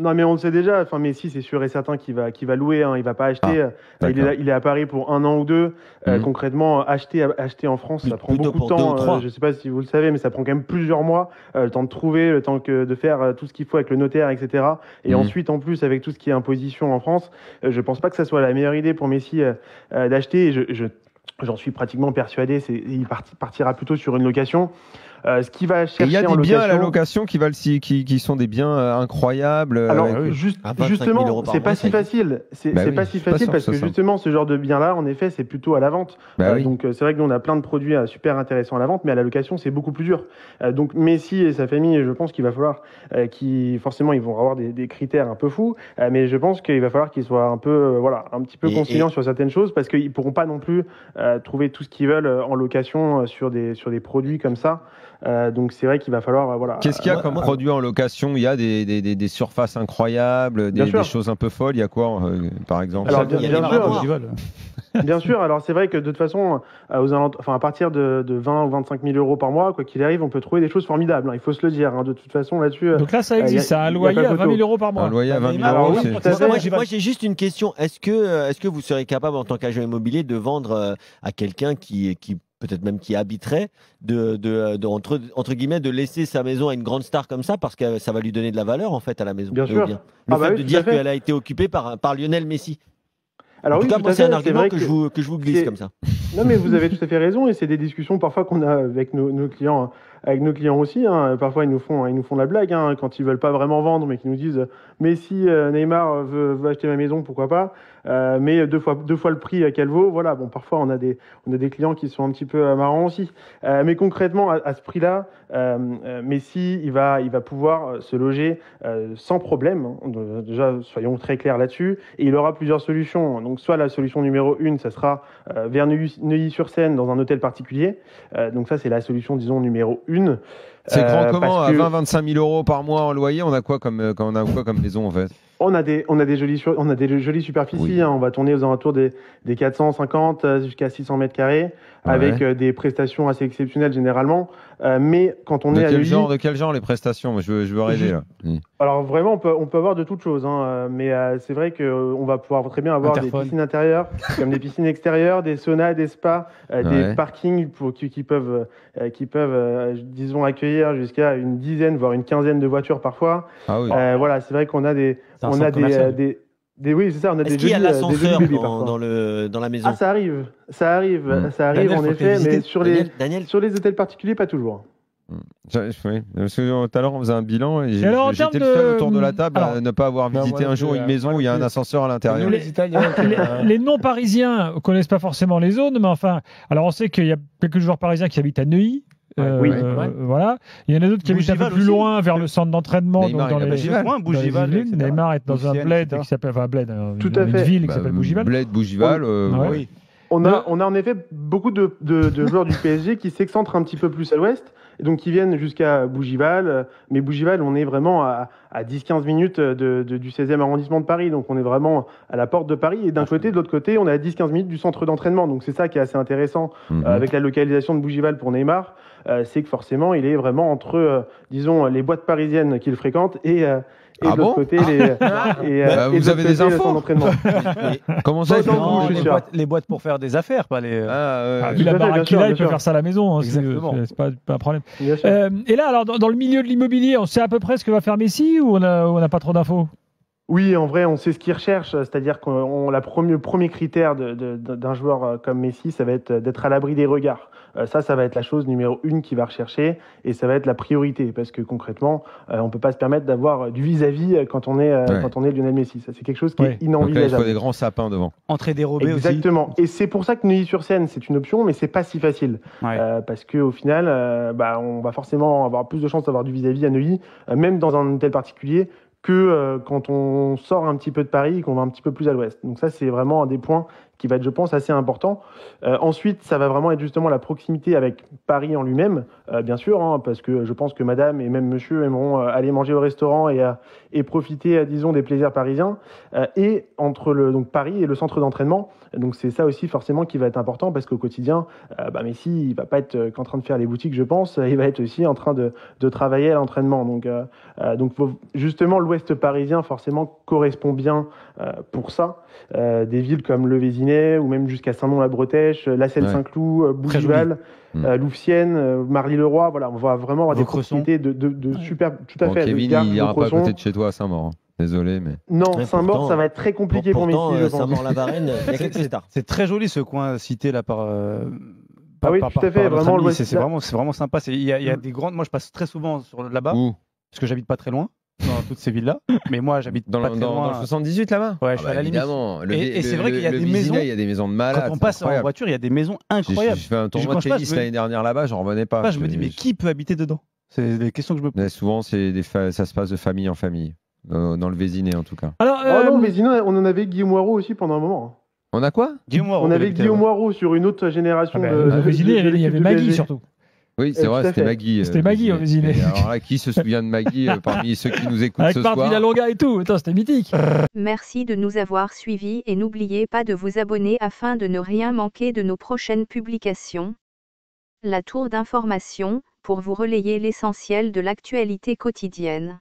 Non, mais on le sait déjà. Enfin, Messi, c'est sûr et certain qu'il va louer. Hein, il va pas acheter. Il est à Paris pour 1 an ou 2. Concrètement, acheter en France, ça prend Plutôt beaucoup de pour 2 ou temps. 3. Je sais pas si vous le savez, mais ça prend quand même plusieurs mois. Le temps de trouver, le temps de faire tout ce qu'il faut avec le notaire, etc. Et ensuite, en plus, avec tout ce qui est imposition en France, je pense pas que ça soit la meilleure idée pour Messi d'acheter. Et j'en suis pratiquement persuadé. Il partira plutôt sur une location. Ce qu'il va chercher il y a en des biens à la location location qui sont des biens incroyables. Alors, À 25 000 justement, euros par c'est mois, pas ça si existe. facile. C'est Bah oui, pas je si suis pas facile sûr parce que que ça soit justement, ce genre de bien-là, en effet, c'est plutôt à la vente. Bah oui. Donc, c'est vrai que nous, on a plein de produits super intéressants à la vente, mais à la location, c'est beaucoup plus dur. Donc, Messi et sa famille, je pense qu'il va falloir forcément, ils vont avoir des critères un peu fous, mais je pense qu'il va falloir qu'ils soient un peu, un petit peu conciliants sur certaines choses parce qu'ils pourront pas non plus trouver tout ce qu'ils veulent en location sur des produits comme ça. Donc, c'est vrai qu'il va falloir, Qu'est-ce qu'il y a comme produit en location? Il y a des surfaces incroyables, Bien des sûr. choses un peu folles. Il y a quoi, par exemple? Alors, Il y a bien des sûr, manoirs. bien sûr. Alors, c'est vrai que de toute façon, à partir de 20 ou 25 000 euros par mois, quoi qu'il arrive, on peut trouver des choses formidables. Hein, il faut se le dire. Hein, de toute façon, là-dessus. Donc là, ça existe, ça, un loyer à 20 000 euros par mois. Un loyer à 20 000 Alors euros, oui, c'est... tout à fait. Moi, j'ai juste une question. Est-ce que vous serez capable, en tant qu'agent immobilier, de vendre à quelqu'un qui peut-être même qui habiterait, entre guillemets, de laisser sa maison à une grande star comme ça, parce que ça va lui donner de la valeur, en fait, à la maison. Bien sûr. Le fait oui, de tout dire à fait. qu'elle a été occupée par Lionel Messi. Alors En tout oui, cas, tout moi, à c'est un fait. argument vrai que je vous glisse comme ça. Non, mais vous avez tout à fait raison, et c'est des discussions parfois qu'on a avec nos clients, aussi. Hein. Parfois, ils nous font de la blague hein, quand ils veulent pas vraiment vendre, mais qu'ils nous disent mais si Neymar veut acheter ma maison, pourquoi pas mais deux fois le prix qu'elle vaut. Voilà. Bon, parfois on a des clients qui sont un petit peu marrants aussi. Mais concrètement, à ce prix-là, Messi, il va pouvoir se loger sans problème. Hein. Déjà, soyons très clairs là-dessus. Et il aura plusieurs solutions. Donc, soit la solution numéro 1, ça sera vers Neuilly-sur-Seine dans un hôtel particulier. Donc ça, c'est la solution, disons, numéro 1. C'est grand comment? Parce À que 20-25 000 euros par mois en loyer, on a quoi comme maison, en fait? on a des jolies superficies. Oui. Hein. On va tourner aux alentours des 450 jusqu'à 600 mètres carrés, avec des prestations assez exceptionnelles généralement. Mais quand on est à Neuilly, De quel genre les prestations? Je veux rêver là. alors vraiment, on peut avoir de toutes choses, hein, mais c'est vrai qu'on va pouvoir très bien avoir des piscines intérieures, comme des piscines extérieures, des saunas, des spas, des parkings qui peuvent, disons, accueillir jusqu'à une dizaine, voire une quinzaine de voitures parfois. Ah oui. Voilà, c'est vrai qu'on a oui, c'est ça, on a Est-ce des qu'il y a jolis l'ascenseur bébés parfois. dans la maison? Ah, ça arrive Daniel, en faut effet, visiter. mais Daniel, sur les hôtels particuliers, pas toujours. Oui, parce que tout à l'heure on faisait un bilan et alors, en j'étais termes le seul de- autour de la table à alors- ne pas avoir Non, visité moi, un jour une maison où il y a un ascenseur à l'intérieur. Nous, les Italiens. Les non-parisiens connaissent pas forcément les zones, mais enfin, alors on sait qu'il y a quelques joueurs parisiens qui habitent à Neuilly. Oui. Voilà. Il y en a d'autres qui habitent un peu Bougival plus aussi. loin vers le centre d'entraînement. Neymar, donc il a dans les Bougival. Moins, Bougival, dans les îles. etc. Neymar est dans un Boussienne, bled etc. qui s'appelle, Tout à une fait. ville qui s'appelle Bougival. Bled, Bougival. Oui. On a en effet beaucoup de joueurs du PSG qui s'excentrent un petit peu plus à l'ouest, et donc qui viennent jusqu'à Bougival. Mais Bougival, on est vraiment à 10-15 minutes du 16e arrondissement de Paris, donc on est vraiment à la porte de Paris. Et d'un côté, de l'autre côté, on est à 10-15 minutes du centre d'entraînement. Donc c'est ça qui est assez intéressant avec la localisation de Bougival pour Neymar. C'est que forcément, il est vraiment entre, disons, les boîtes parisiennes qu'il fréquente et de l'autre côté, vous avez des infos son entraînement. Comment ça? Non, je suis sûr. Les boîtes pour faire des affaires, pas les. Vu la Tout à fait, baraque bien qu'il sûr, a, il bien peut sûr. faire ça à la maison. Hein, Exactement. c'est pas un problème. Bien sûr. Et là, alors, dans le milieu de l'immobilier, on sait à peu près ce que va faire Messi ou on n'a pas trop d'infos? Oui, en vrai, on sait ce qu'il recherche, c'est-à-dire que le premier critère d'un joueur comme Messi, ça va être d'être à l'abri des regards. Ça va être la chose numéro 1 qu'il va rechercher, et ça va être la priorité, parce que concrètement, on peut pas se permettre d'avoir du vis-à-vis quand on est Lionel Messi. Ça, c'est quelque chose qui est Donc là, il inenvisageable. faut des grands sapins devant. Entrée dérobée aussi. Exactement. Et c'est pour ça que Neuilly-sur-Seine, c'est une option, mais c'est pas si facile. Ouais. Parce qu'au final, on va forcément avoir plus de chances d'avoir du vis-à-vis à Neuilly, même dans un hôtel particulier, que quand on sort un petit peu de Paris et qu'on va un petit peu plus à l'ouest. Donc ça, c'est vraiment un des points qui va être, je pense, assez important. Ensuite, ça va vraiment être justement la proximité avec Paris en lui-même, bien sûr, hein, parce que je pense que madame et même monsieur aimeront aller manger au restaurant et profiter, disons, des plaisirs parisiens. Et entre donc Paris et le centre d'entraînement, donc c'est ça aussi forcément qui va être important, parce qu'au quotidien, Messi, il va pas être qu'en train de faire les boutiques, je pense, il va être aussi en train de travailler à l'entraînement. Donc justement, l'ouest parisien, forcément, correspond bien pour ça. Des villes comme Le Vésinet, ou même jusqu'à Saint-Nom-la-Bretèche, La Celle-Saint-Cloud, Bougival, Louvciennes, Marly-le-Roi. Voilà, on va vraiment avoir des proximités de super. Tout à fait. Kevin, il ira pas à côté de chez toi à Saint-Maur. Hein. Désolé, mais. Non, Saint-Maur, ça va être très compliqué pour Messi. Saint-Maur-la-Varenne, il y a quelques stars. C'est très joli ce coin cité là par. Ah oui, tout à fait. Vraiment, c'est vraiment sympa. Il y a des grandes. Moi, je passe très souvent là-bas. Parce que j'habite pas très loin dans toutes ces villes-là. Mais moi, j'habite pas très loin. Dans le 78 là-bas. Ouais, je suis à la limite. Évidemment. Et c'est vrai qu'il y a des maisons. Il y a des maisons de malades. Quand on passe en voiture, il y a des maisons incroyables. J'ai fait un tournoi de tennis l'année dernière là-bas, j'en revenais pas. Je me dis, mais qui peut habiter dedans? C'est des questions que je me pose. Souvent, ça se passe de famille en famille. Dans le Vésinet en tout cas. Alors, non, le Vésinet, on en avait Guillaume Moirot aussi pendant un moment. On a quoi? On avait Guillaume Moirot sur une autre génération de Vésinet, il y avait Maggie surtout. Oui, c'est vrai, c'était Maggie. C'était Maggie au Vésinet. Alors là, qui se souvient de Maggie parmi ceux qui nous écoutent avec ce soir? Avec Marc et tout, attends, c'était mythique. Merci de nous avoir suivis et n'oubliez pas de vous abonner afin de ne rien manquer de nos prochaines publications. La tour d'information, pour vous relayer l'essentiel de l'actualité quotidienne.